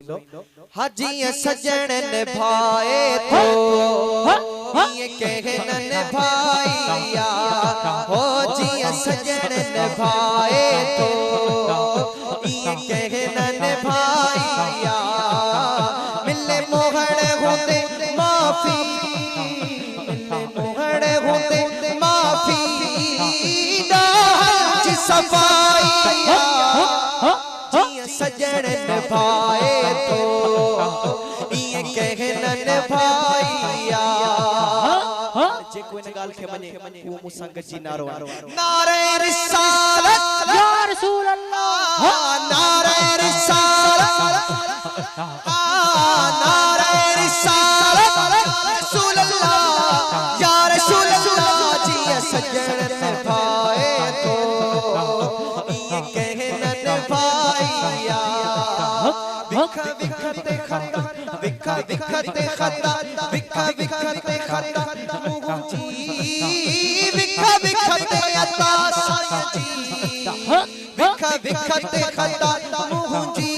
हाजी सजन निभाए तो ये कहना निभाइया हो जी सजन निभाए तो ये कहना निभाइया मिले मोहड़ होते माफी मिले मोहड़ होते माफी जी सफाइया सजन निभाए तो ये कहना निभाइया जे कोई न गाल के मने वो मुसंग जी नारो नारे रिसालत या रसूल अल्लाह नारे रिसालत नारे रिसालत रसूल अल्लाह या रसूल अल्लाह जी सजन निभाए तो ये कहना निभाइया विखा विखते खता विखा विखते खता विखा विखते खता मुझी विखा विखते अता सायजी विखा विखते खता मुझी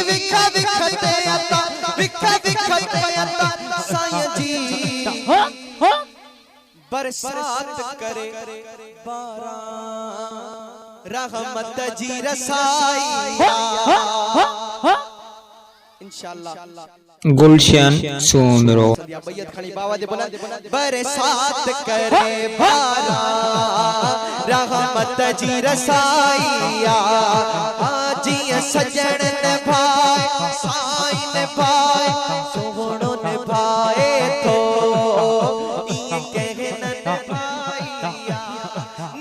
विखा विखते अता विखा विखते अता सायजी बरसात करे बारां रहमत जी रसाइया इंशाअल्लाह गुलशन सोनरो बैयत खड़ी बाबा दे बोला बरसात करे बारां रहमत जी रसाइया जी सजन निभाए साई निभाए सोहणो निभाए तो ये कहना निभाइया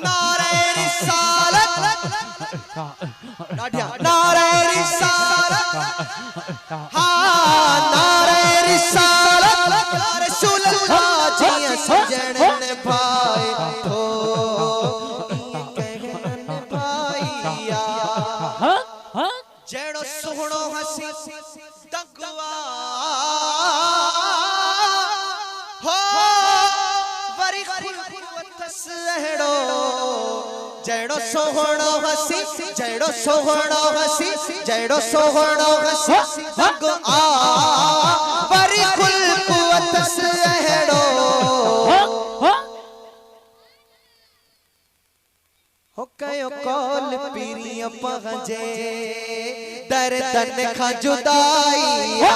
नारे रिसालत नारे रिसालत हाँ नारे रिसालत रसूल अल्लाह जी सजन निभाए तो ये कहना निभाइया जेड़ो सोहणो हसी दगवा हो वरी खुलवतसहड़ो जेड़ो सोहणो हसी जेड़ो सोहणो हसी जेड़ो सोहणो हसी दगवा वरी खुलवतसहड़ो हो कयो कौल पीरिया पगजे दर्दन खा जुदाइया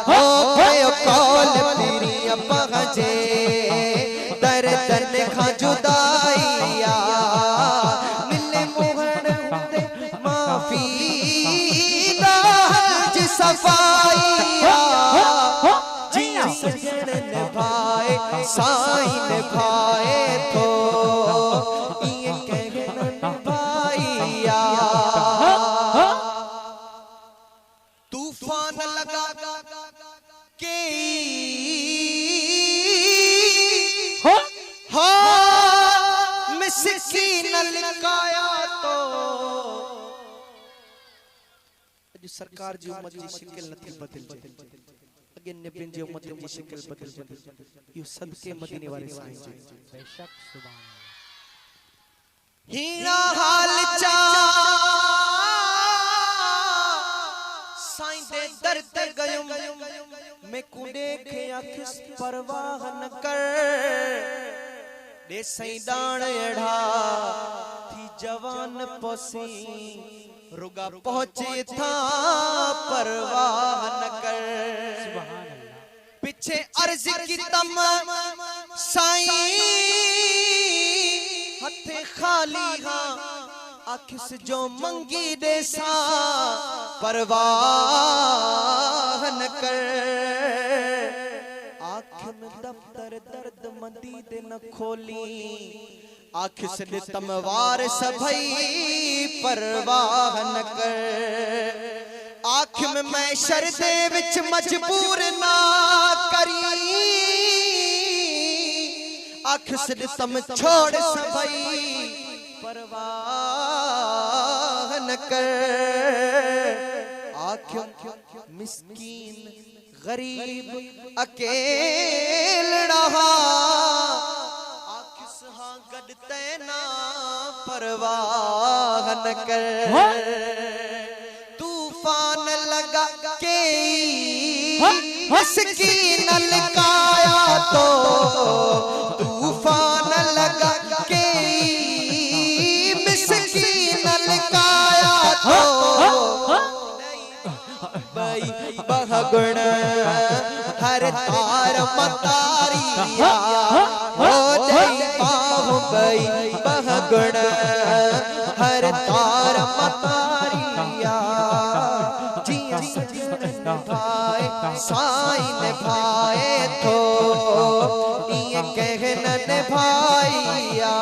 हो कयो कौल पीरिया पगजे दर्दन खा जुदाइया मिले मोहन होते माफी जी सफाइया जी सजन निभाए साई निभाए तो ये कहना निभाइया तूफान लगा के हो मिस्कीन लिकाया तो जो सरकार जी उम्मत जी शिकल नथी बदल अगे नबियन जी उम्मत जी शिकल बदल यो सदके मदीने वाले साईं जी बेशक सुभान हीरा हाल चा साईं दे दर ते गयुम मैं को देखे अखिस परवाह न कर दे साईं दाण एड़ा थी जवान पोसी रुगा पहुंचे था परवाह न कर सुभान अल्लाह पीछे अर्ज की तम साईं हथे खाली हाँ आखिस जो मंगी देसा परवाह न कर आँख में दफ्तर दर्द मंदी दे न खोली आखिस दे तमवार सभई परवाह न कर आँख में मैं शर्दे विच मजबूर ना करी आखिस दे तम छोड़ सभई परवाह न कर आँख मिस्कीन गरीब अकेला आखिस हाँ गडते ना परवाह न कर तूफान लगा लगा के इसकी नलकाया तो तूफान लगा के इसकी नलकाया तो बई बहुगुण हर तार मतारिया हो दई पाहु बई बहुगुण हर तार मतारिया जिया सजन निभाए साई निभाए तो ये कहन निभाइया